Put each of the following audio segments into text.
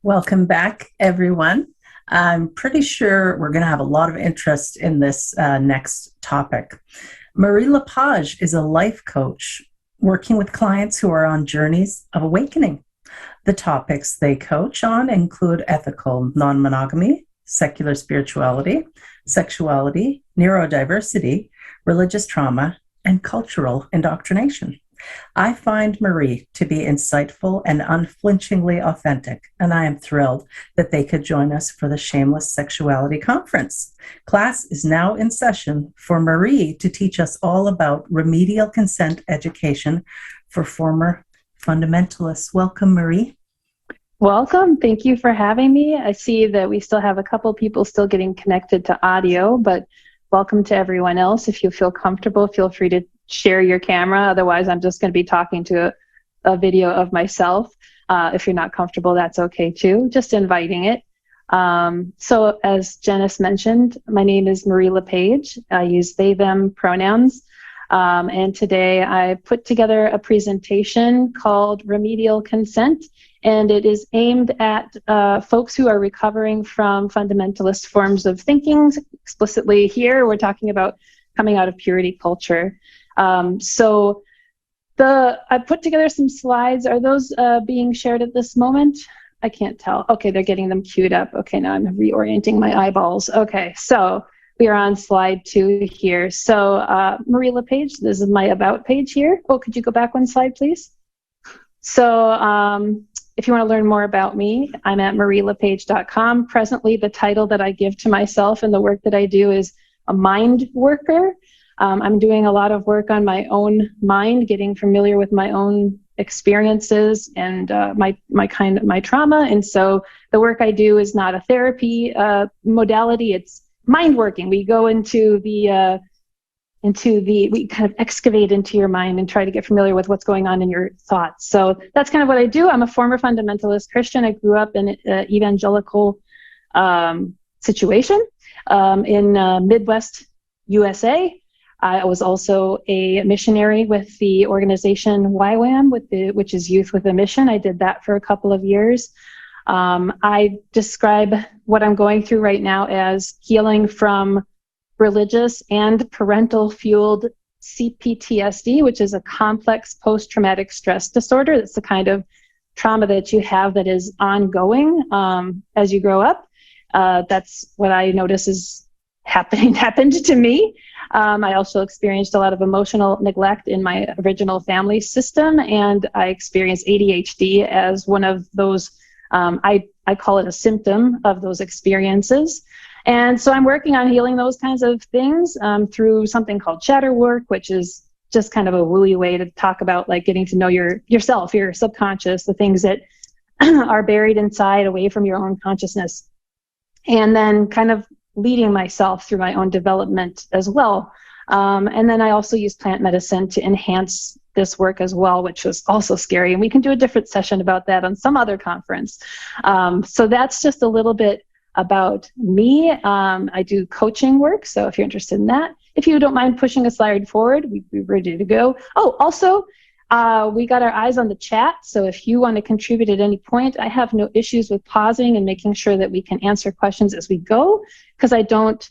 Welcome back, everyone. I'm pretty sure we're going to have a lot of interest in this next topic. Marie LePage is a life coach working with clients who are on journeys of awakening. The topics they coach on include ethical non-monogamy, secular spirituality, sexuality, neurodiversity, religious trauma, and cultural indoctrination. I find Marie to be insightful and unflinchingly authentic, and I am thrilled that they could join us for the Shameless Sexuality Conference. Class is now in session for Marie to teach us all about remedial consent education for former fundamentalists. Welcome, Marie. Welcome. Thank you for having me. I see that we still have a couple people still getting connected to audio, but welcome to everyone else. If you feel comfortable, feel free to share your camera. Otherwise, I'm just going to be talking to a video of myself. If you're not comfortable, that's okay too. Just inviting it. So as Janice mentioned, my name is Marie LePage. I use they, them pronouns. And today I put together a presentation called Remedial Consent, and it is aimed at folks who are recovering from fundamentalist forms of thinking. Explicitly here, we're talking about coming out of purity culture. So I put together some slides. Are those being shared at this moment? I can't tell. Okay, they're getting them queued up. Okay, now I'm reorienting my eyeballs. Okay, so we are on slide 2 here. So Marie LePage, this is my about page here. Oh, could you go back one slide, please? So if you want to learn more about me, I'm at marielepage.com. Presently, the title that I give to myself and the work that I do is a mind worker. I'm doing a lot of work on my own mind, getting familiar with my own experiences and my trauma. And so the work I do is not a therapy modality. It's mind working. We go into the we kind of excavate into your mind and try to get familiar with what's going on in your thoughts. So that's kind of what I do. I'm a former fundamentalist Christian. I grew up in an evangelical situation in Midwest USA. I was also a missionary with the organization YWAM, which is Youth with a Mission. I did that for a couple of years. I describe what I'm going through right now as healing from religious and parental-fueled CPTSD, which is a complex post-traumatic stress disorder. That's the kind of trauma that you have that is ongoing as you grow up. That's what I notice is happened to me. I also experienced a lot of emotional neglect in my original family system, and I experienced ADHD as one of those, I call it a symptom of those experiences. And so I'm working on healing those kinds of things through something called shadow work, which is just kind of a wooey way to talk about like getting to know yourself, your subconscious, the things that are buried inside away from your own consciousness. And then kind of leading myself through my own development as well. And then I also use plant medicine to enhance this work as well, which was also scary. And we can do a different session about that on some other conference. So that's just a little bit about me. I do coaching work, so if you're interested in that. If you don't mind pushing a slide forward, we're ready to go. Oh, also, we got our eyes on the chat, so if you want to contribute at any point, I have no issues with pausing and making sure that we can answer questions as we go, because I don't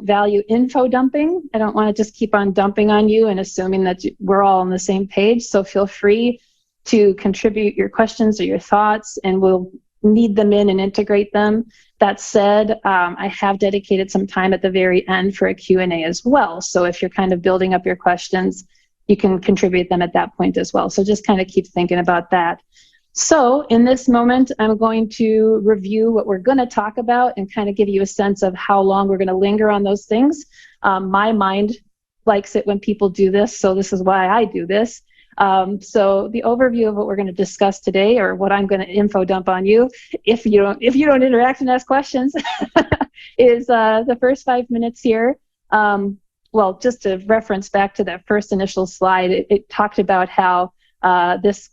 value info dumping. I don't want to just keep on dumping on you and assuming that we're all on the same page, so feel free to contribute your questions or your thoughts, and we'll knead them in and integrate them. That said, I have dedicated some time at the very end for a Q&A as well, so if you're kind of building up your questions, you can contribute them at that point as well. So just kind of keep thinking about that. So in this moment, I'm going to review what we're going to talk about and kind of give you a sense of how long we're going to linger on those things. My mind likes it when people do this, so this is why I do this. So the overview of what we're going to discuss today, or what I'm going to info dump on you, if you don't interact and ask questions, is the first 5 minutes here. Well, just to reference back to that first initial slide, it talked about how this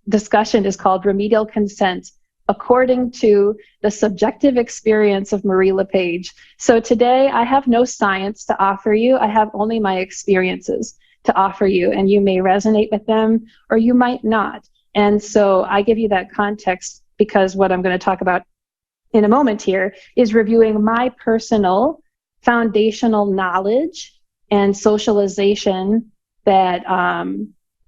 discussion is called Remedial Consent, according to the subjective experience of Marie LePage. So today, I have no science to offer you. I have only my experiences to offer you, and you may resonate with them or you might not. And so I give you that context because what I'm going to talk about in a moment here is reviewing my personal foundational knowledge and socialization that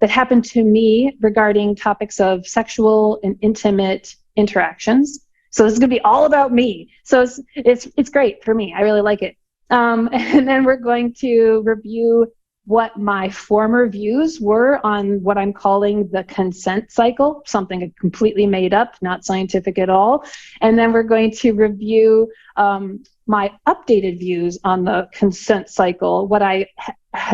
happened to me regarding topics of sexual and intimate interactions. So this is going to be all about me. So it's great for me. I really like it. And then we're going to review what my former views were on what I'm calling the consent cycle, something completely made up, not scientific at all. And then we're going to review my updated views on the consent cycle, and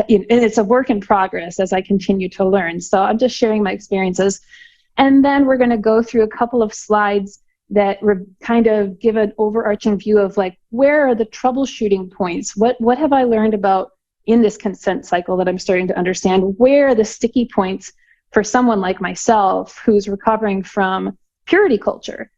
it's a work in progress as I continue to learn. So I'm just sharing my experiences. And then we're going to go through a couple of slides that kind of give an overarching view of like, where are the troubleshooting points? What have I learned about in this consent cycle that I'm starting to understand? Where are the sticky points for someone like myself who's recovering from purity culture?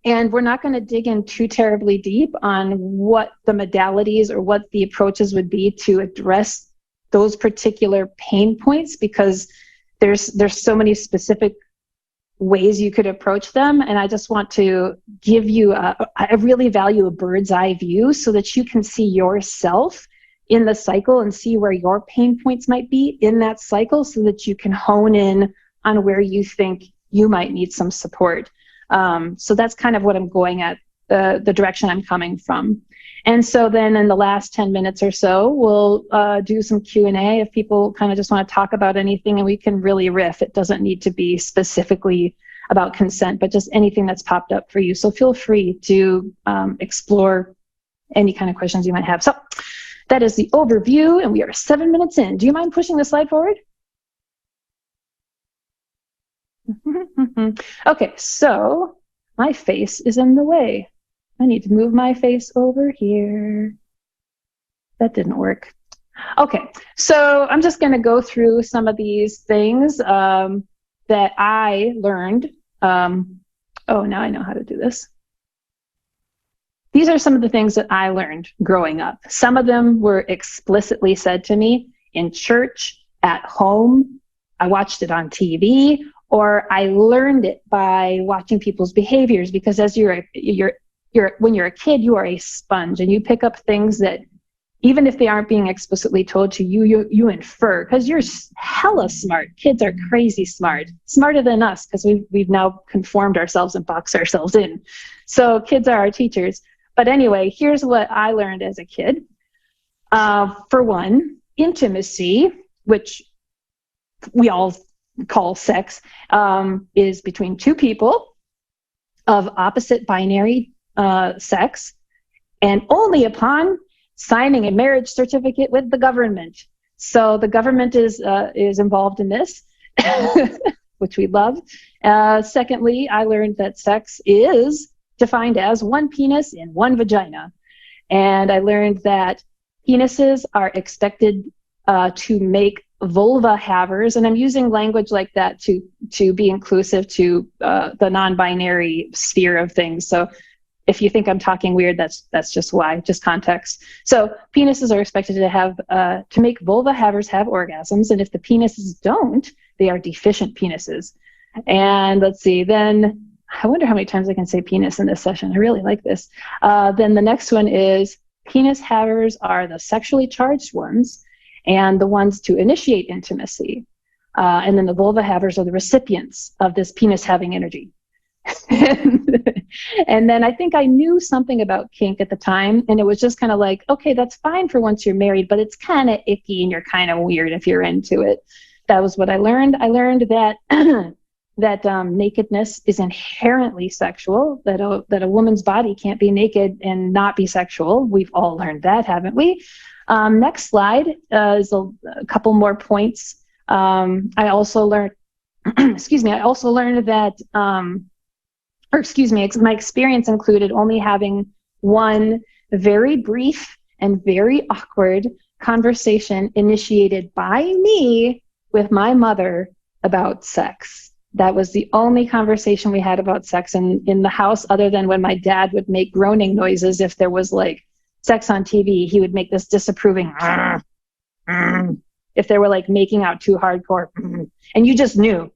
And we're not going to dig in too terribly deep on what the modalities or what the approaches would be to address those particular pain points, because there's so many specific ways you could approach them. And I just want to give you I really value a bird's eye view so that you can see yourself in the cycle and see where your pain points might be in that cycle so that you can hone in on where you think you might need some support. So that's kind of what I'm going at, the direction I'm coming from. And so then in the last 10 minutes or so, we'll do some Q&A if people kind of just want to talk about anything, and we can really riff. It doesn't need to be specifically about consent, but just anything that's popped up for you. So feel free to explore any kind of questions you might have. So that is the overview, and we are 7 minutes in. Do you mind pushing the slide forward? Okay, so my face is in the way. I need to move my face over here. That didn't work. Okay, so I'm just going to go through some of these things that I learned. Oh, now I know how to do this. These are some of the things that I learned growing up. Some of them were explicitly said to me in church, at home. I watched it on TV, or I learned it by watching people's behaviors, because as when you're a kid, you are a sponge and you pick up things that, even if they aren't being explicitly told to you, you infer, because you're hella smart. Kids are crazy smart, smarter than us, because we've now conformed ourselves and boxed ourselves in. So kids are our teachers. But anyway, here's what I learned as a kid. For one, intimacy, which we all call sex, is between two people of opposite binary sex, and only upon signing a marriage certificate with the government. So the government is involved in this, which we love. Secondly, I learned that sex is defined as one penis in one vagina. And I learned that penises are expected to make vulva havers, and I'm using language like that to be inclusive to the non-binary sphere of things. So if you think I'm talking weird, that's just why, just context. So penises are expected to have to make vulva havers have orgasms, and if the penises don't, they are deficient penises. And let's see, then I wonder how many times I can say penis in this session. I really like this. Then the next one is penis havers are the sexually charged ones and the ones to initiate intimacy. And then the vulva havers are the recipients of this penis having energy. And then I think I knew something about kink at the time, and it was just kind of like, okay, that's fine for once you're married, but it's kind of icky and you're kind of weird if you're into it. That was what I learned. I learned that that nakedness is inherently sexual, that a woman's body can't be naked and not be sexual. We've all learned that, haven't we? Next slide is a couple more points. I also learned, I also learned that, my experience included only having one very brief and very awkward conversation initiated by me with my mother about sex. That was the only conversation we had about sex in the house, other than when my dad would make groaning noises if there was like sex on TV. He would make this disapproving if they were like making out too hardcore, and you just knew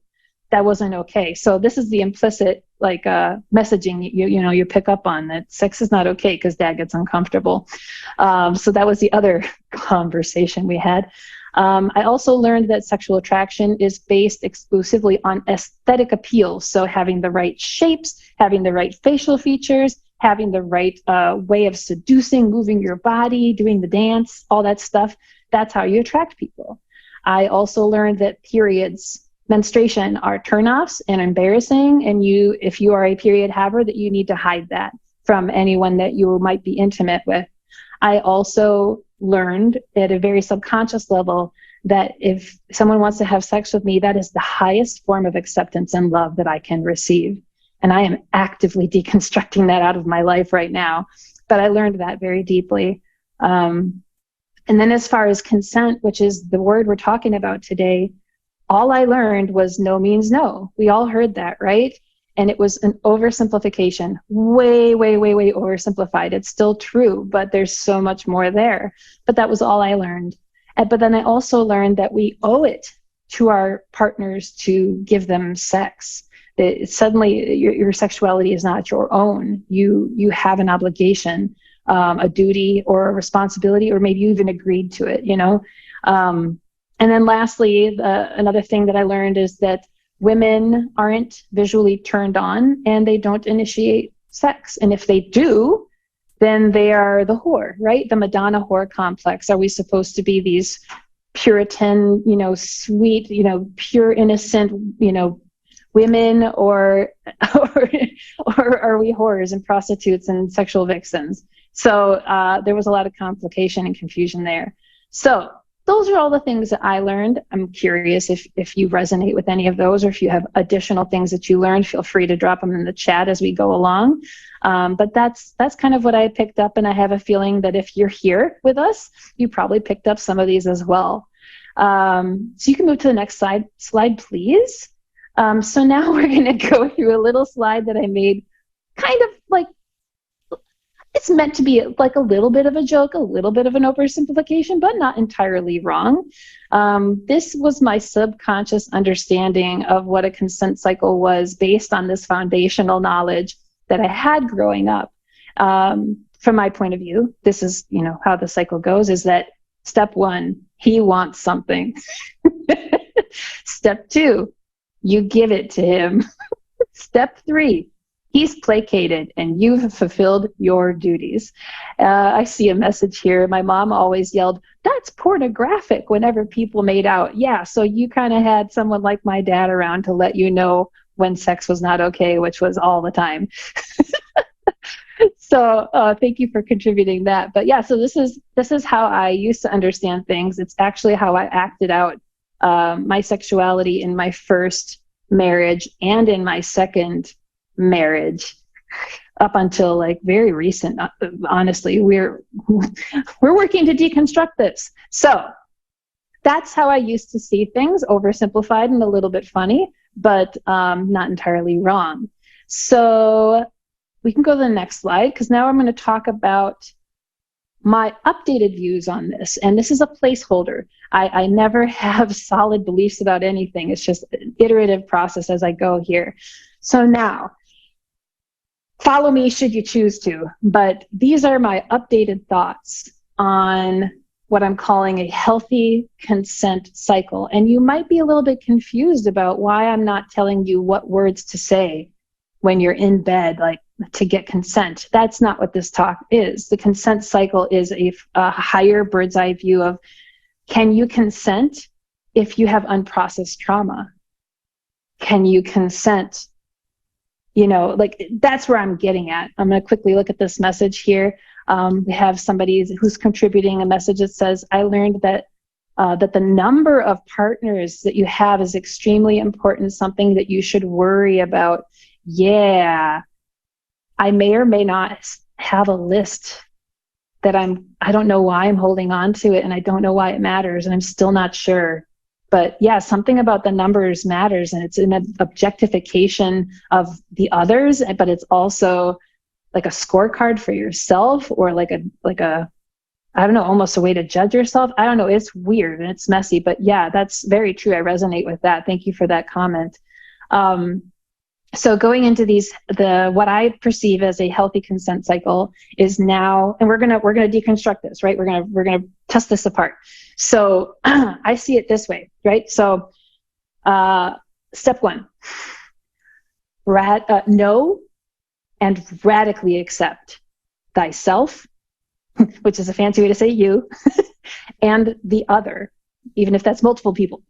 that wasn't okay. So this is the implicit like messaging you pick up on, that sex is not okay because dad gets uncomfortable. So that was the other conversation we had. I also learned that sexual attraction is based exclusively on aesthetic appeal. So having the right shapes, having the right facial features, having the right way of seducing, moving your body, doing the dance, all that stuff. That's how you attract people. I also learned that periods, menstruation, are turnoffs and embarrassing. And if you are a period haver, that you need to hide that from anyone that you might be intimate with. I also learned at a very subconscious level that if someone wants to have sex with me, that is the highest form of acceptance and love that I can receive. And I am actively deconstructing that out of my life right now. But I learned that very deeply. And then as far as consent, which is the word we're talking about today, all I learned was no means no. We all heard that, right? And it was an oversimplification, way, way, way, way oversimplified. It's still true, but there's so much more there. But that was all I learned. But then I also learned that we owe it to our partners to give them sex. Suddenly, your sexuality is not your own. You have an obligation, a duty or a responsibility, or maybe you even agreed to it, And then lastly, another thing that I learned is that women aren't visually turned on and they don't initiate sex. And if they do, then they are the whore, right? The Madonna whore complex. Are we supposed to be these Puritan, sweet, pure, innocent, women, or are we whores and prostitutes and sexual vixens? So there was a lot of complication and confusion there. So those are all the things that I learned. I'm curious if you resonate with any of those, or if you have additional things that you learned, feel free to drop them in the chat as we go along. But that's kind of what I picked up, and I have a feeling that if you're here with us, you probably picked up some of these as well. So you can move to the next slide, please. So now we're going to go through a little slide that I made, kind of like, it's meant to be like a little bit of a joke, a little bit of an oversimplification, but not entirely wrong. This was my subconscious understanding of what a consent cycle was based on this foundational knowledge that I had growing up. From my point of view, this is, how the cycle goes, is that step 1, he wants something. Step 2, you give it to him. Step 3, he's placated and you've fulfilled your duties. I see a message here. My mom always yelled, "That's pornographic," whenever people made out. Yeah, so you kind of had someone like my dad around to let you know when sex was not okay, which was all the time. So thank you for contributing that. But yeah, so this is how I used to understand things. It's actually how I acted out my sexuality in my first marriage and in my second marriage, up until like very recent. Honestly, we're working to deconstruct this. So that's how I used to see things, oversimplified and a little bit funny, but not entirely wrong. So we can go to the next slide, because now I'm going to talk about my updated views on this. And this is a placeholder. I never have solid beliefs about anything. It's just an iterative process as I go here. So now, follow me should you choose to, but these are my updated thoughts on what I'm calling a healthy consent cycle. And you might be a little bit confused about why I'm not telling you what words to say when you're in bed, like to get consent. That's not what this talk is. The consent cycle is a higher bird's eye view of, can you consent if you have unprocessed trauma? Can you consent? Like that's where I'm getting at. I'm going to quickly look at this message here. We have somebody who's contributing a message that says, I learned that the number of partners that you have is extremely important, something that you should worry about. Yeah, I may or may not have a list that I don't know why I'm holding on to it, and I don't know why it matters, and I'm still not sure. But yeah, something about the numbers matters, and it's an objectification of the others, but it's also like a scorecard for yourself, or like a I don't know, almost a way to judge yourself. I don't know. It's weird and it's messy, but yeah, that's very true. I resonate with that. Thank you for that comment. So going into what I perceive as a healthy consent cycle is now, and we're gonna deconstruct this, right? We're gonna test this apart. So I see it this way, right? So step one, know and radically accept thyself, which is a fancy way to say you, and the other, even if that's multiple people.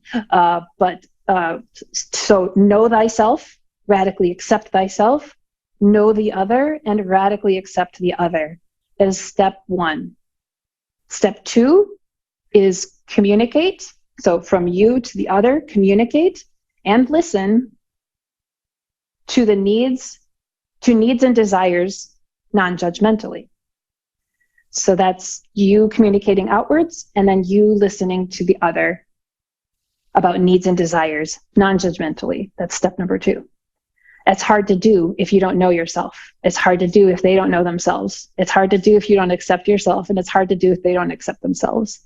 So know thyself, radically accept thyself, know the other, and radically accept the other. That is step one. Step two is communicate. So from you to the other, communicate and listen to needs and desires non-judgmentally. So that's you communicating outwards and then you listening to the other about needs and desires non-judgmentally. That's step number two. It's hard to do if you don't know yourself. It's hard to do if they don't know themselves. It's hard to do if you don't accept yourself, and it's hard to do if they don't accept themselves.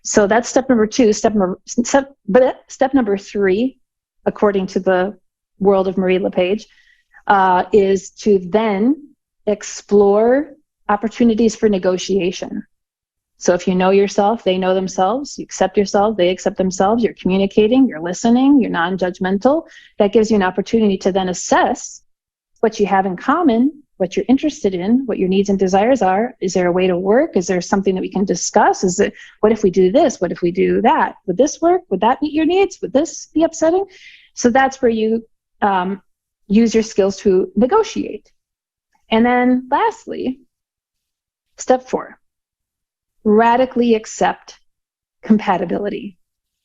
So that's step number two. Step number three, according to the world of LePage, is to then explore opportunities for negotiation. So if you know yourself, they know themselves, you accept yourself, they accept themselves, you're communicating, you're listening, you're non-judgmental, that gives you an opportunity to then assess what you have in common, what you're interested in, what your needs and desires are. Is there a way to work? Is there something that we can discuss? What if we do this? What if we do that? Would this work? Would that meet your needs? Would this be upsetting? So that's where you use your skills to negotiate. And then lastly, step four, radically accept compatibility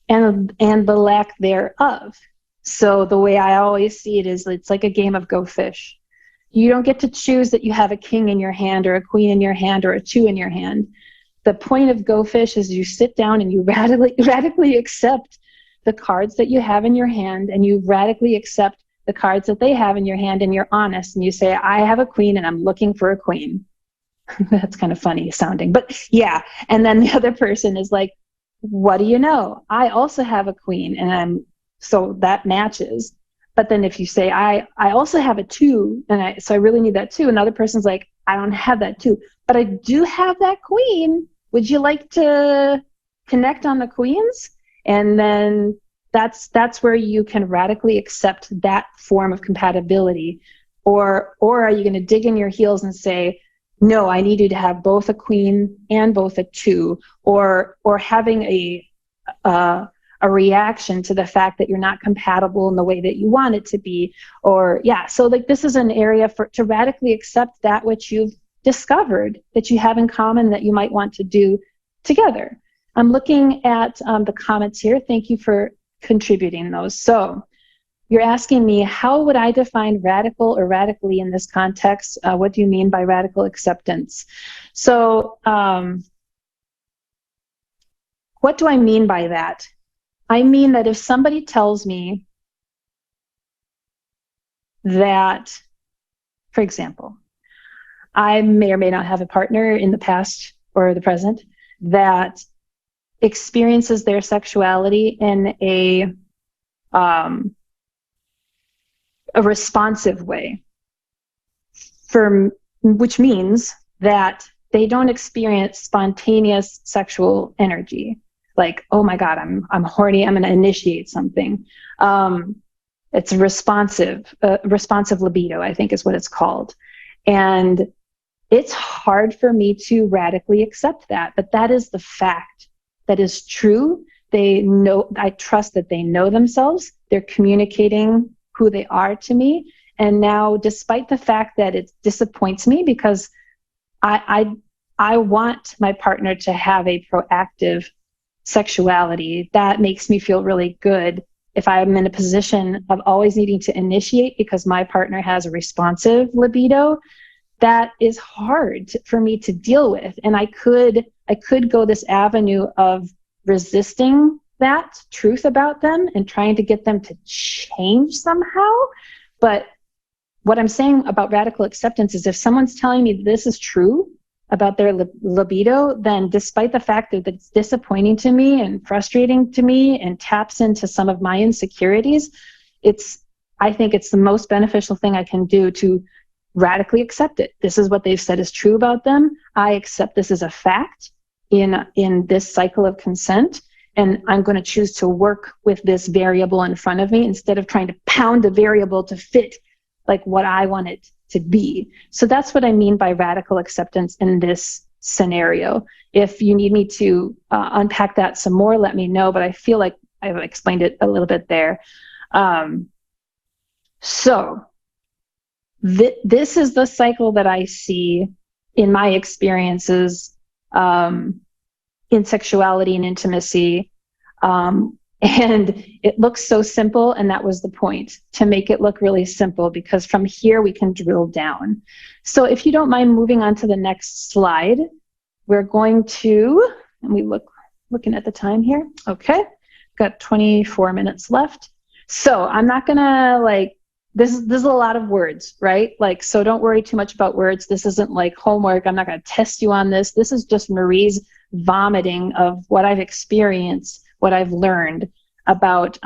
and the lack thereof. So the way I always see it is it's like a game of Go Fish. You don't get to choose that you have a king in your hand or a queen in your hand or a two in your hand. The point of Go Fish is you sit down and you radically accept the cards that you have in your hand, and you radically accept the cards that they have in your hand, and you're honest and you say, I have a queen and I'm looking for a queen. That's kind of funny sounding, but yeah. And then the other person is like, what do you know? I also have a queen, and so that matches. But then if you say, I also have a two, so I really need that too. And the other person's like, I don't have that too, but I do have that queen. Would you like to connect on the queens? And then that's where you can radically accept that form of compatibility. Or are you going to dig in your heels and say, no, I need you to have both a queen and both a two, or having a reaction to the fact that you're not compatible in the way that you want it to be, so like this is an area to radically accept that which you've discovered that you have in common that you might want to do together. I'm looking at the comments here. Thank you for contributing those. So you're asking me, how would I define radical or radically in this context? What do you mean by radical acceptance? So what do I mean by that? I mean that if somebody tells me that, for example, I may or may not have a partner in the past or the present that experiences their sexuality in a responsive way, which means that they don't experience spontaneous sexual energy. Like, oh my God, I'm horny, I'm going to initiate something. It's responsive libido, I think is what it's called. And it's hard for me to radically accept that, but that is the fact. That is true. They know, I trust that they know themselves. They're communicating who they are to me. And now, despite the fact that it disappoints me, because I want my partner to have a proactive sexuality, that makes me feel really good. If I'm in a position of always needing to initiate because my partner has a responsive libido, that is hard for me to deal with. And I could go this avenue of resisting that truth about them and trying to get them to change somehow. But what I'm saying about radical acceptance is if someone's telling me this is true about their libido, then despite the fact that it's disappointing to me and frustrating to me and taps into some of my insecurities, I think it's the most beneficial thing I can do to radically accept it. This is what they've said is true about them. I accept this as a fact in this cycle of consent, and I'm going to choose to work with this variable in front of me instead of trying to pound a variable to fit like what I want it to be. So that's what I mean by radical acceptance in this scenario. If you need me to unpack that some more, let me know, but I feel like I've explained it a little bit there. This is the cycle that I see in my experiences in sexuality and intimacy. And it looks so simple, and that was the point, to make it look really simple, because from here we can drill down. So if you don't mind moving on to the next slide, we're going to, and we looking at the time here. Okay, got 24 minutes left. So I'm not gonna this is a lot of words, right? So don't worry too much about words. This isn't like homework. I'm not gonna test you on this. This is just Marie's vomiting of what I've experienced, what I've learned about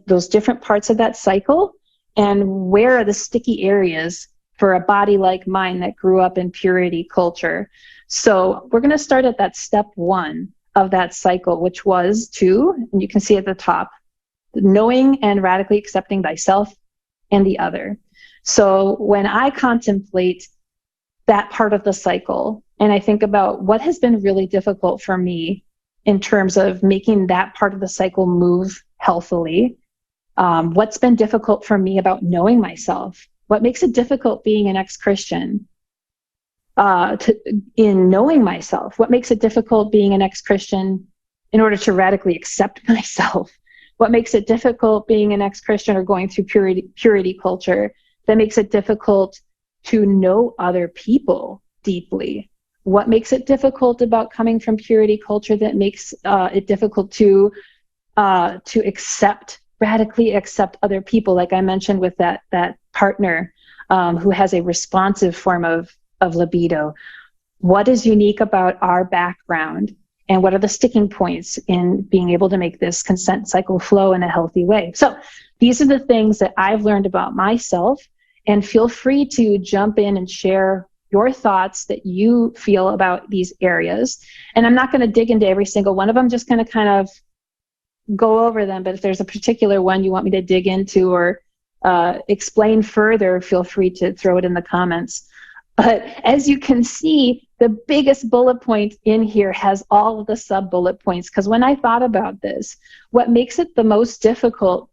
those different parts of that cycle, and where are the sticky areas for a body like mine that grew up in purity culture. So we're gonna start at that step 1 of that cycle, which was and you can see at the top, knowing and radically accepting thyself and the other. So when I contemplate that part of the cycle, and I think about what has been really difficult for me in terms of making that part of the cycle move healthily, what's been difficult for me about knowing myself, what makes it difficult being an ex-Christian, in knowing myself, what makes it difficult being an ex-Christian in order to radically accept myself, what makes it difficult being an ex-Christian or going through purity culture that makes it difficult to know other people deeply, what makes it difficult about coming from purity culture that makes it difficult to radically accept other people, like I mentioned with that partner who has a responsive form of libido. What is unique about our background, and what are the sticking points in being able to make this consent cycle flow in a healthy way? So these are the things that I've learned about myself, and feel free to jump in and share your thoughts that you feel about these areas. And I'm not going to dig into every single one of them, just going to kind of go over them. But if there's a particular one you want me to dig into or explain further, feel free to throw it in the comments. But as you can see, the biggest bullet point in here has all of the sub-bullet points, because when I thought about this, what makes it the most difficult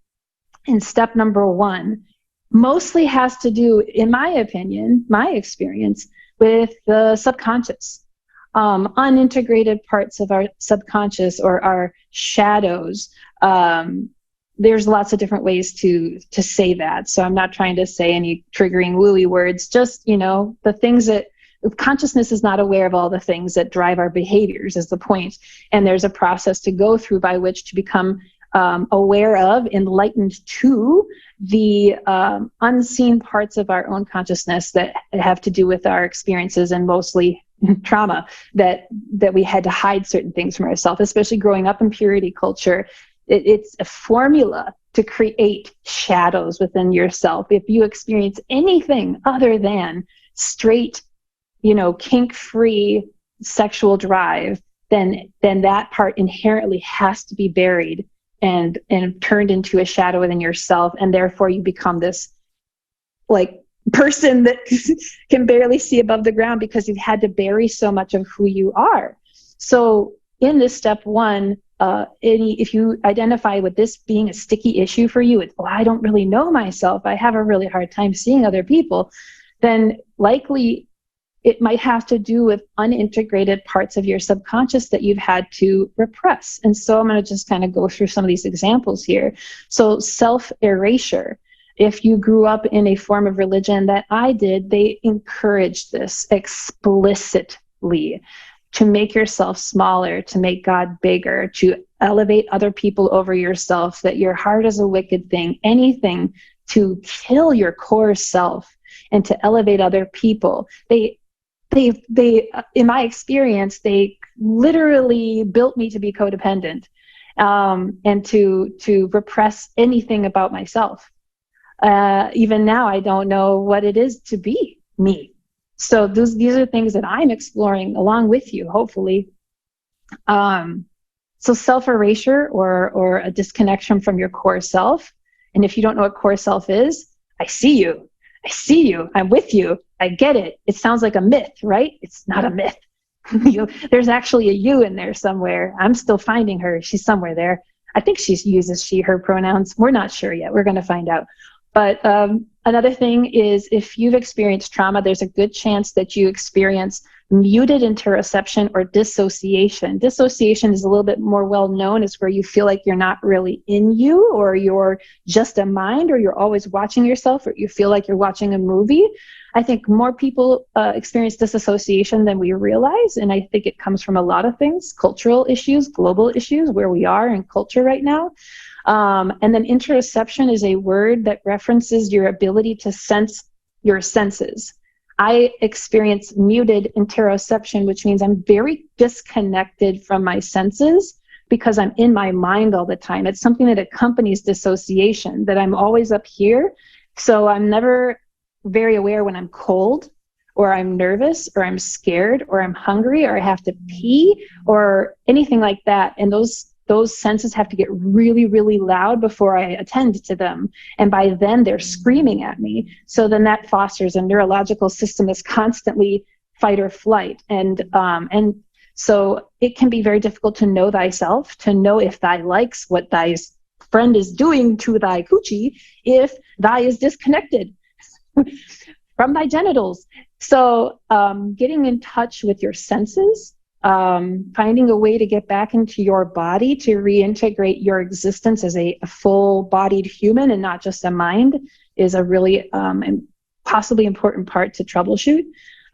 in step number 1 mostly has to do, in my opinion, my experience, with the subconscious, unintegrated parts of our subconscious, or our shadows. There's lots of different ways to say that, so I'm not trying to say any triggering wooey words, just, the things that consciousness is not aware of, all the things that drive our behaviors is the point. And there's a process to go through by which to become aware of, enlightened to the unseen parts of our own consciousness that have to do with our experiences, and mostly trauma, that we had to hide certain things from ourselves, especially growing up in purity culture. It's a formula to create shadows within yourself. If you experience anything other than straight, kink-free sexual drive, then that part inherently has to be buried and turned into a shadow within yourself, and therefore you become this person that can barely see above the ground because you've had to bury so much of who you are. So in this step 1, if you identify with this being a sticky issue for you, I don't really know myself, I have a really hard time seeing other people, then likely it might have to do with unintegrated parts of your subconscious that you've had to repress. And so I'm going to just kind of go through some of these examples here. So self-erasure. If you grew up in a form of religion that I did, they encouraged this explicitly, to make yourself smaller, to make God bigger, to elevate other people over yourself, that your heart is a wicked thing, anything to kill your core self and to elevate other people. in my experience, they literally built me to be codependent, and to repress anything about myself. Even now, I don't know what it is to be me. So these are things that I'm exploring along with you, hopefully. So self-erasure or a disconnection from your core self. And if you don't know what core self is, I see you. I see you. I'm with you. I get it. It sounds like a myth, right? It's not a myth. There's actually a you in there somewhere. I'm still finding her. She's somewhere there. I think she uses she, her pronouns. We're not sure yet. We're going to find out. But another thing is, if you've experienced trauma, there's a good chance that you experience muted interoception or dissociation. Dissociation is a little bit more well known. It's where you feel like you're not really in you, or you're just a mind, or you're always watching yourself, or you feel like you're watching a movie. I think more people experience disassociation than we realize, and I think it comes from a lot of things: cultural issues, global issues, where we are in culture right now. And then interoception is a word that references your ability to sense your senses. I experience muted interoception, which means I'm very disconnected from my senses because I'm in my mind all the time. It's something that accompanies dissociation, that I'm always up here. So I'm never very aware when I'm cold, or I'm nervous, or I'm scared, or I'm hungry, or I have to pee, or anything like that. And those senses have to get really, really loud before I attend to them. And by then they're screaming at me. So then that fosters a neurological system that's constantly fight or flight. And so it can be very difficult to know thyself, to know if thy likes what thy friend is doing to thy coochie, if thy is disconnected from thy genitals. So getting in touch with your senses, finding a way to get back into your body, to reintegrate your existence as a full-bodied human and not just a mind, is a really and possibly important part to troubleshoot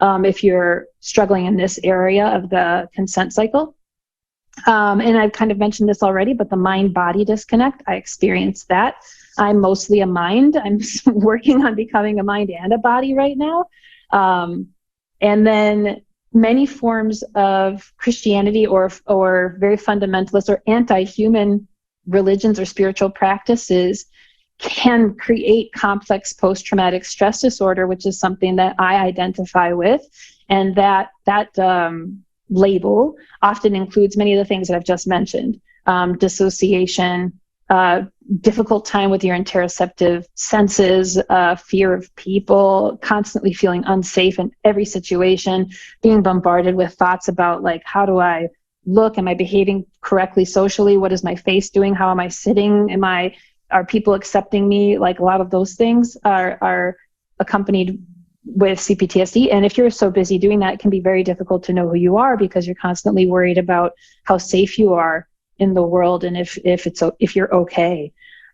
if you're struggling in this area of the consent cycle. And I've kind of mentioned this already, but the mind-body disconnect, I experienced that. I'm mostly a mind. I'm working on becoming a mind and a body right now. And then many forms of Christianity or very fundamentalist or anti-human religions or spiritual practices can create complex post-traumatic stress disorder, which is something that I identify with. And that label often includes many of the things that I've just mentioned: dissociation, difficult time with your interoceptive senses, fear of people, constantly feeling unsafe in every situation, being bombarded with thoughts about, like, how do I look? Am I behaving correctly socially? What is my face doing? How am I sitting? Are people accepting me? Like, a lot of those things are accompanied with CPTSD. And if you're so busy doing that, it can be very difficult to know who you are, because you're constantly worried about how safe you are in the world and if you're okay.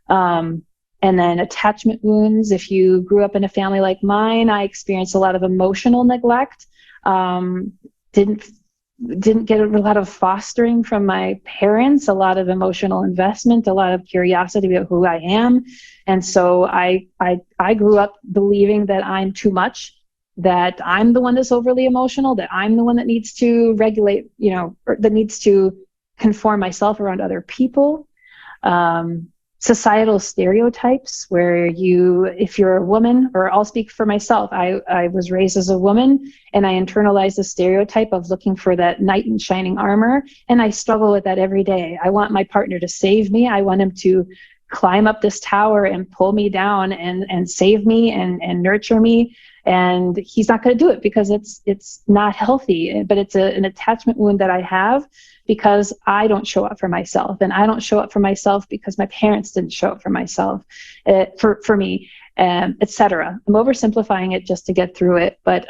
And then attachment wounds. If you grew up in a family like mine, I experienced a lot of emotional neglect. Didn't get a lot of fostering from my parents, a lot of emotional investment, a lot of curiosity about who I am. And so I grew up believing that I'm too much, that I'm the one that's overly emotional, that I'm the one that needs to regulate, or that needs to conform myself around other people. Societal stereotypes where if you're a woman, or I'll speak for myself, I was raised as a woman, and I internalized the stereotype of looking for that knight in shining armor, and I struggle with that every day. I want my partner to save me. I want him to climb up this tower and pull me down and save me and nurture me, and he's not going to do it because it's not healthy. But it's an attachment wound that I have because I don't show up for myself, and I don't show up for myself because my parents didn't show up for myself, for me, etc. I'm oversimplifying it just to get through it, but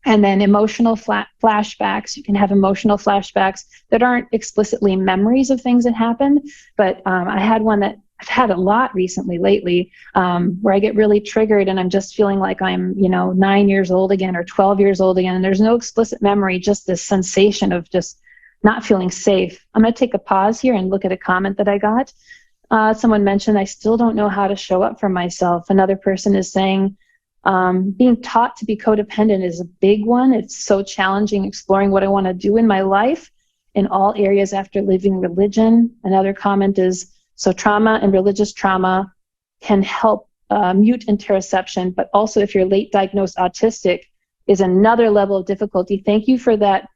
and then emotional flashbacks. You can have emotional flashbacks that aren't explicitly memories of things that happened, but I had one that I've had a lot lately, where I get really triggered and I'm just feeling like I'm, 9 years old again or 12 years old again. And there's no explicit memory, just this sensation of just not feeling safe. I'm going to take a pause here and look at a comment that I got. Someone mentioned, I still don't know how to show up for myself. Another person is saying, Being taught to be codependent is a big one. It's so challenging exploring what I want to do in my life in all areas after leaving religion. Another comment is, so trauma and religious trauma can help mute interoception, but also if you're late diagnosed autistic is another level of difficulty. Thank you for that.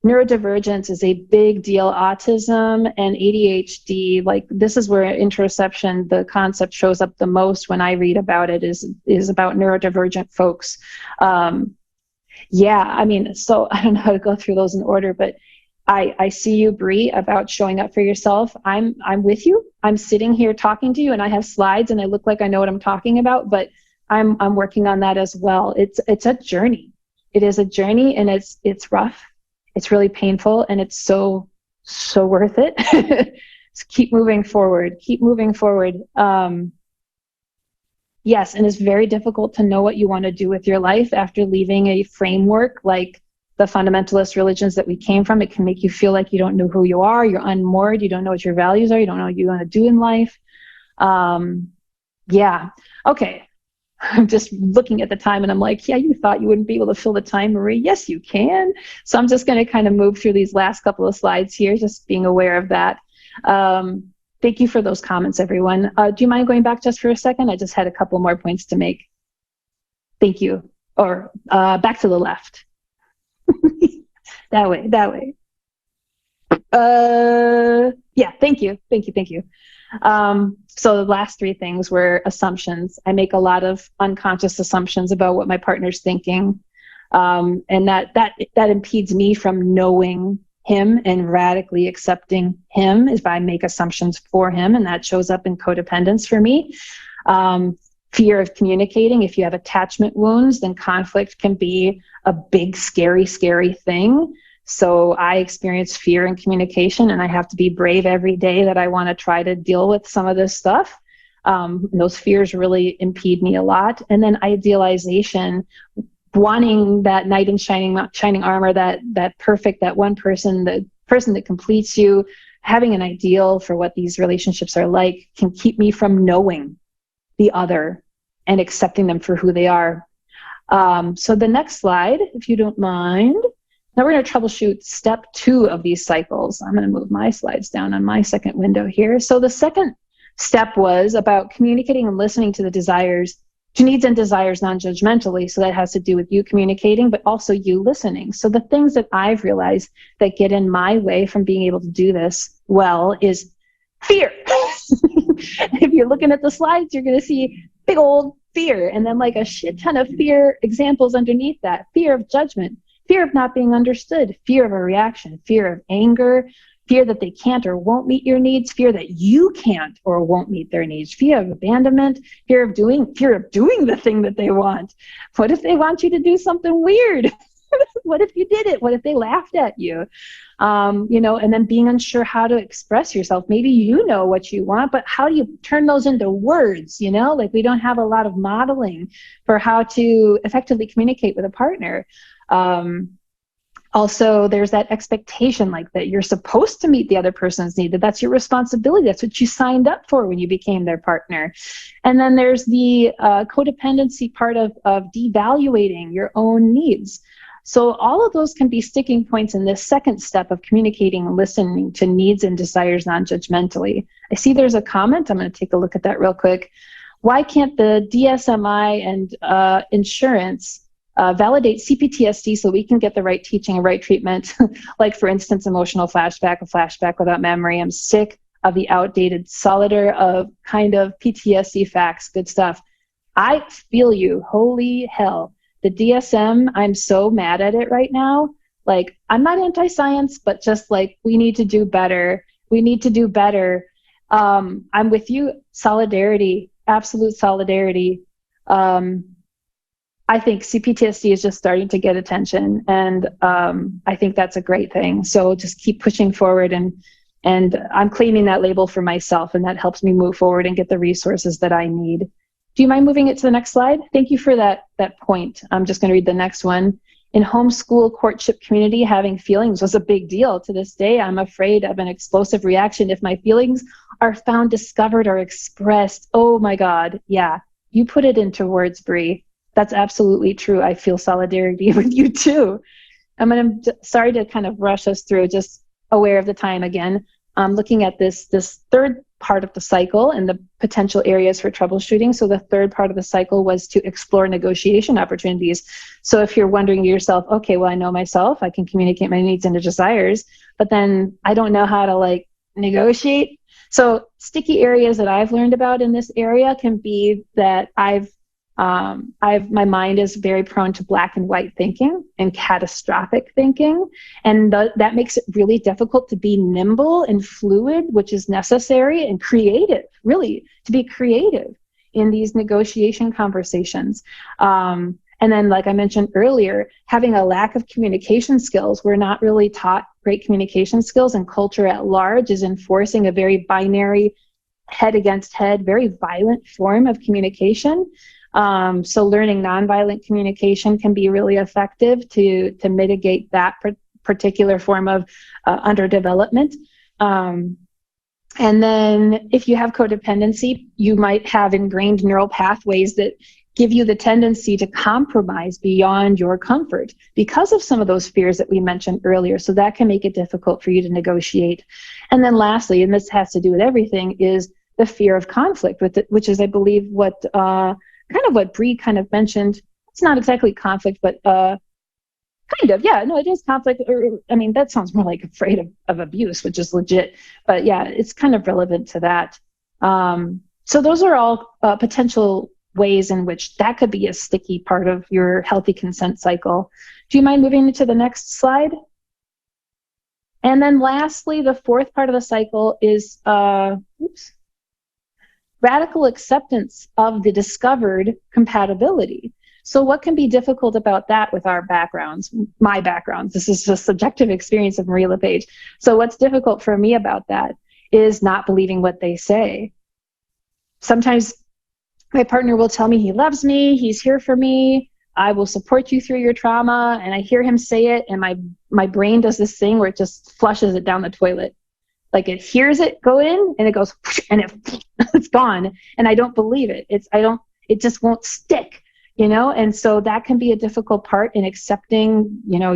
Neurodivergence is a big deal. Autism and ADHD, like this is where interoception, the concept shows up the most when I read about it, is about neurodivergent folks. Yeah, I mean, so I don't know how to go through those in order, but I see you, Bree, about showing up for yourself. I'm with you. I'm sitting here talking to you, and I have slides, and I look like I know what I'm talking about, but I'm working on that as well. It's a journey. It is a journey, and it's rough. It's really painful, and it's so worth it. Just keep moving forward. Keep moving forward. Yes, and it's very difficult to know what you want to do with your life after leaving a framework like the fundamentalist religions that we came from. It can make you feel like you don't know who you are. You're unmoored. You don't know what your values are. You don't know what you want to do in life. Yeah. Okay. I'm just looking at the time and I'm like, yeah, you thought you wouldn't be able to fill the time, Marie. Yes, you can. So I'm just going to kind of move through these last couple of slides here, just being aware of that. Thank you for those comments, everyone. Do you mind going back just for a second? I just had a couple more points to make. Thank you. Or back to the left. That way. Yeah, thank you. So the last three things were assumptions. I make a lot of unconscious assumptions about what my partner's thinking. And that impedes me from knowing him and radically accepting him is by I make assumptions for him. And that shows up in codependence for me. Fear of communicating. If you have attachment wounds, then conflict can be a big, scary thing. So I experience fear in communication, and I have to be brave every day that I want to try to deal with some of this stuff. Those fears really impede me a lot. And then idealization, wanting that knight in shining armor, that perfect, that one person, the person that completes you, having an ideal for what these relationships are like can keep me from knowing the other and accepting them for who they are. So the next slide, if you don't mind. Now we're going to troubleshoot step 2 of these cycles. I'm going to move my slides down on my second window here. So the second step was about communicating and listening to the needs and desires non-judgmentally. So that has to do with you communicating, but also you listening. So the things that I've realized that get in my way from being able to do this well is fear. If you're looking at the slides, you're going to see big old fear, and then like a shit ton of fear examples underneath that. Fear of judgment. Fear of not being understood, fear of a reaction, fear of anger, fear that they can't or won't meet your needs, fear that you can't or won't meet their needs, fear of abandonment, fear of doing the thing that they want. What if they want you to do something weird? What if you did it? What if they laughed at you? And then being unsure how to express yourself. Maybe you know what you want, but how do you turn those into words? Like we don't have a lot of modeling for how to effectively communicate with a partner. Also, there's that expectation like that you're supposed to meet the other person's need, that's your responsibility. That's what you signed up for when you became their partner. And then there's the codependency part of devaluating your own needs. So all of those can be sticking points in this second step of communicating and listening to needs and desires non-judgmentally. I see there's a comment. I'm going to take a look at that real quick. Why can't the DSMI and insurance validate CPTSD so we can get the right teaching and right treatment? Like, for instance, emotional flashback, a flashback without memory. I'm sick of the outdated solitaire of kind of PTSD facts, good stuff. I feel you. Holy hell. The DSM, I'm so mad at it right now. Like, I'm not anti-science, but just like, we need to do better. We need to do better. I'm with you. Solidarity, absolute solidarity. I think CPTSD is just starting to get attention, and I think that's a great thing. So just keep pushing forward, and I'm claiming that label for myself, and that helps me move forward and get the resources that I need. Do you mind moving it to the next slide? Thank you for that point. I'm just going to read the next one. In homeschool courtship community, having feelings was a big deal. To this day, I'm afraid of an explosive reaction if my feelings are found, discovered, or expressed. Oh my God. Yeah, you put it into words, Bree. That's absolutely true. I feel solidarity with you too. Sorry to kind of rush us through, just aware of the time again. Looking at this third part of the cycle and the potential areas for troubleshooting. So the third part of the cycle was to explore negotiation opportunities. So if you're wondering to yourself, okay, well, I know myself, I can communicate my needs and desires, but then I don't know how to like negotiate. So sticky areas that I've learned about in this area can be that my mind is very prone to black and white thinking and catastrophic thinking. And that makes it really difficult to be nimble and fluid, which is necessary, and creative, really, to be creative in these negotiation conversations. And then, like I mentioned earlier, having a lack of communication skills. We're not really taught great communication skills, and culture at large is enforcing a very binary, head against head, very violent form of communication. So learning nonviolent communication can be really effective to mitigate that particular form of underdevelopment. And then if you have codependency, you might have ingrained neural pathways that give you the tendency to compromise beyond your comfort because of some of those fears that we mentioned earlier. So that can make it difficult for you to negotiate. And then lastly, and this has to do with everything, is the fear of conflict, which is, I believe, what kind of what Bree kind of mentioned. It's not exactly conflict, but kind of, yeah, no, it is conflict. Or, I mean, that sounds more like afraid of abuse, which is legit. But yeah, it's kind of relevant to that. So those are all potential ways in which that could be a sticky part of your healthy consent cycle. Do you mind moving to the next slide? And then lastly, the fourth part of the cycle is radical acceptance of the discovered compatibility. So what can be difficult about that with our backgrounds, my backgrounds? This is a subjective experience of Marie LePage. So what's difficult for me about that is not believing what they say. Sometimes my partner will tell me he loves me, he's here for me, I will support you through your trauma, and I hear him say it, and my brain does this thing where it just flushes it down the toilet. Like it hears it go in, and it goes, and it's gone, and I don't believe it. It just won't stick, you know? And so that can be a difficult part in accepting, you know,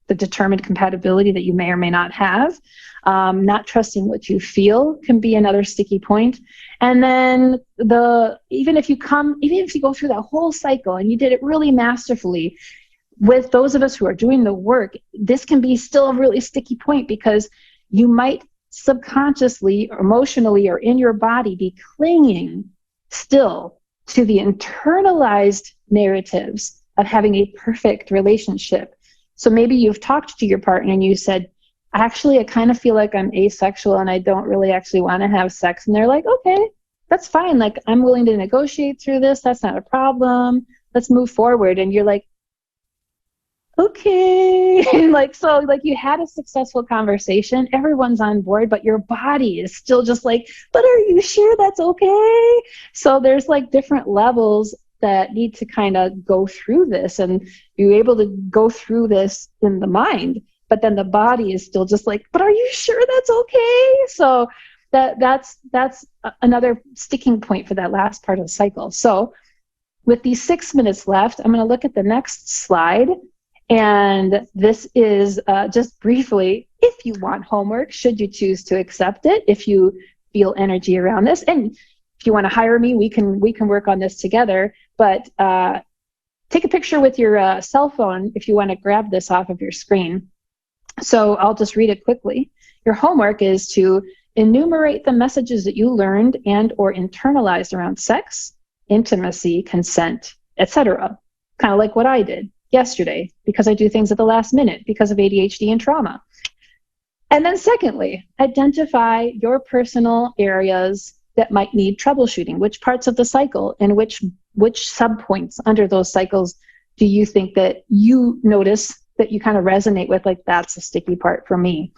the determined compatibility that you may or may not have. Not trusting what you feel can be another sticky point. And then even if you go through that whole cycle and you did it really masterfully, with those of us who are doing the work, this can be still a really sticky point, because you might subconsciously, or emotionally, or in your body be clinging still to the internalized narratives of having a perfect relationship. So maybe you've talked to your partner and you said, actually, I kind of feel like I'm asexual and I don't really actually want to have sex. And they're like, okay, that's fine. Like, I'm willing to negotiate through this. That's not a problem. Let's move forward. And you're like, okay. And so you had a successful conversation. Everyone's on board, but your body is still just like, but are you sure that's okay? So there's like different levels that need to kind of go through this, and you're able to go through this in the mind, but then the body is still just like, but are you sure that's okay? So that's another sticking point for that last part of the cycle. So with these 6 minutes left, I'm going to look at the next slide. And this is just briefly, if you want homework, should you choose to accept it, if you feel energy around this. And if you want to hire me, we can work on this together. But take a picture with your cell phone if you want to grab this off of your screen. So I'll just read it quickly. Your homework is to enumerate the messages that you learned and or internalized around sex, intimacy, consent, etc. Kind of like what I did yesterday, because I do things at the last minute because of ADHD and trauma. And then secondly, identify your personal areas that might need troubleshooting. Which parts of the cycle and which subpoints under those cycles do you think that you notice that you kind of resonate with, like, that's a sticky part for me?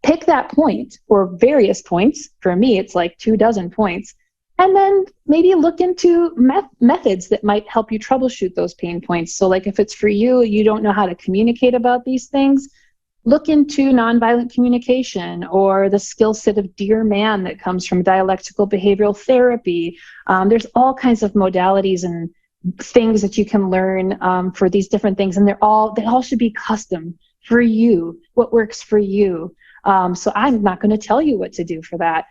Pick that point, or various points. For me, it's like 24 points. And then maybe look into methods that might help you troubleshoot those pain points. So like if it's for you, you don't know how to communicate about these things, look into nonviolent communication, or the skill set of Dear Man that comes from dialectical behavioral therapy. There's all kinds of modalities and things that you can learn for these different things, and they all should be custom for you, what works for you. So I'm not going to tell you what to do for that.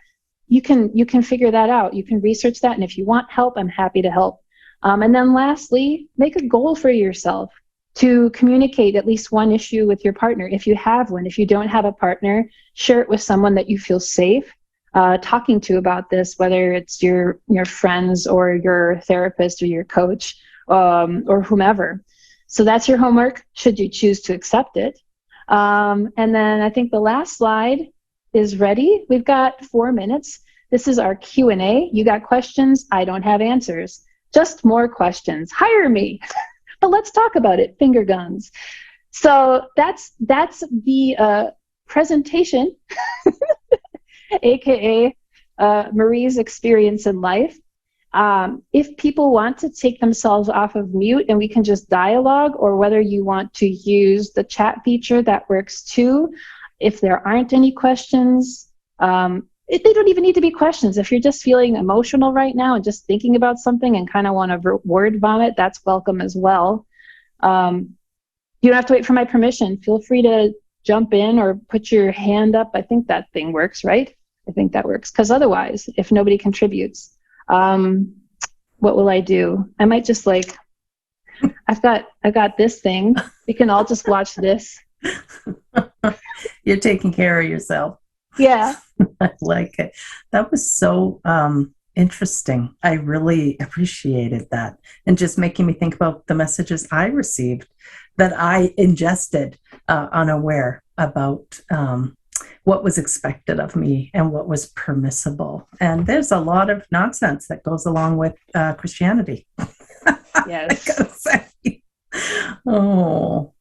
You can figure that out. You can research that, and if you want help, I'm happy to help. And then lastly, make a goal for yourself to communicate at least one issue with your partner. If you have one, if you don't have a partner, share it with someone that you feel safe talking to about this, whether it's your friends or your therapist or your coach or whomever. So that's your homework, should you choose to accept it. And then I think the last slide is ready. We've got 4 minutes. This is our Q&A. You got questions? I don't have answers. Just more questions. Hire me. But let's talk about it. Finger guns. So that's the presentation, aka Marie's experience in life. If people want to take themselves off of mute and we can just dialogue, or whether you want to use the chat feature, that works too. If there aren't any questions, they don't even need to be questions. If you're just feeling emotional right now and just thinking about something and kind of want to word vomit, that's welcome as well. You don't have to wait for my permission. Feel free to jump in or put your hand up. I think that thing works, right? I think that works. Because otherwise, if nobody contributes, what will I do? I might just I've got this thing. We can all just watch this. You're taking care of yourself. Yeah. I like it. That was so interesting. I really appreciated that. And just making me think about the messages I received that I ingested unaware about what was expected of me and what was permissible. And there's a lot of nonsense that goes along with Christianity. Yes. I gotta say. Oh,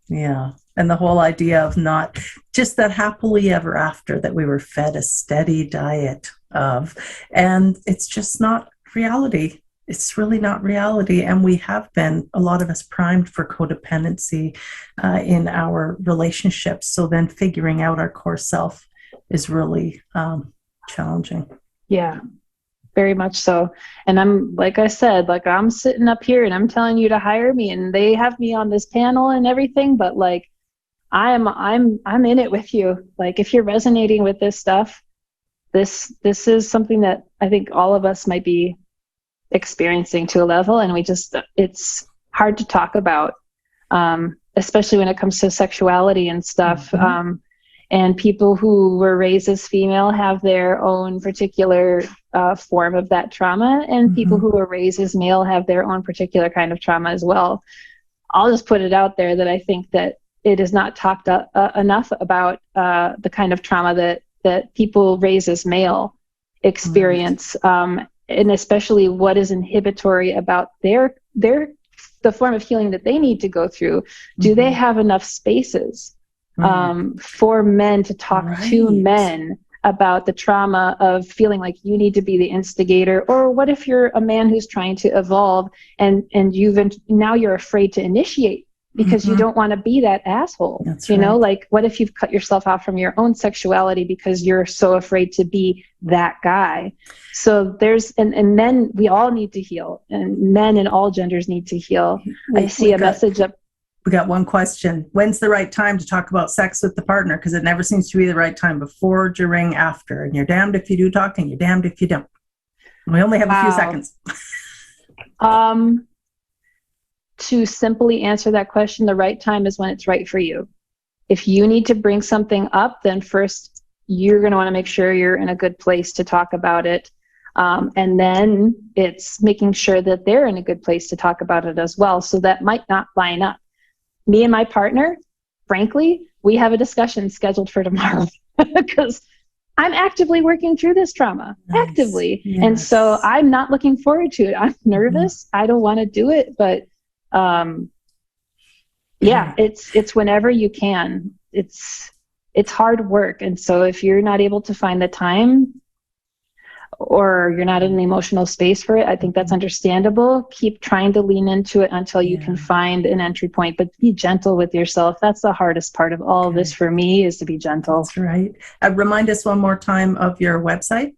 yeah. And the whole idea of not just that happily ever after that we were fed a steady diet of, and it's just not reality. It's really not reality. And we have been, a lot of us, primed for codependency in our relationships. So then figuring out our core self is really challenging. Yeah, very much so. And I'm, like I said, I'm sitting up here and I'm telling you to hire me, and they have me on this panel and everything, but I'm in it with you. If you're resonating with this stuff, this is something that I think all of us might be experiencing to a level, and it's hard to talk about, especially when it comes to sexuality and stuff. Mm-hmm. And people who were raised as female have their own particular form of that trauma, and people who were raised as male have their own particular kind of trauma as well. I'll just put it out there that I think that it is not talked enough about the kind of trauma that people raised as male experience, and especially what is inhibitory about the form of healing that they need to go through. Do they have enough spaces for men to talk to men about the trauma of feeling like you need to be the instigator? Or what if you're a man who's trying to evolve and now you're afraid to initiate because you don't want to be that asshole? That's you know, what if you've cut yourself off from your own sexuality because you're so afraid to be that guy? So there's, and men, we all need to heal, and men in all genders need to heal. I see a message up. We got one question. When's the right time to talk about sex with the partner? Because it never seems to be the right time, before, during, after. And you're damned if you do talk, and you're damned if you don't. We only have a few seconds. To simply answer that question, the right time is when it's right for you. If you need to bring something up, then first you're going to want to make sure you're in a good place to talk about it. And then it's making sure that they're in a good place to talk about it as well. So that might not line up. Me and my partner, frankly, we have a discussion scheduled for tomorrow because I'm actively working through this trauma, actively. Yes. And so I'm not looking forward to it. I'm nervous. I don't want to do it, but it's whenever you can. It's hard work. And so if you're not able to find the time, or you're not in an emotional space for it, I think that's understandable. Keep trying to lean into it until you can find an entry point, but be gentle with yourself. That's the hardest part of all of this for me, is to be gentle. That's right. Remind us one more time of your website.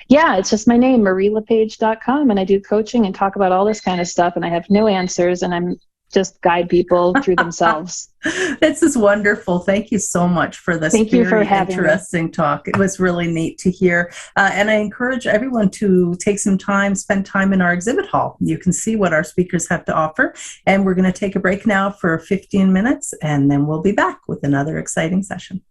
Yeah, it's just my name, marielepage.com, and I do coaching and talk about all this kind of stuff, and I have no answers, and I'm just guide people through themselves. This is wonderful. Thank you so much for this Thank you for very having interesting talk. It was really neat to hear. And I encourage everyone to take some time, spend time in our exhibit hall. You can see what our speakers have to offer. And we're going to take a break now for 15 minutes, and then we'll be back with another exciting session.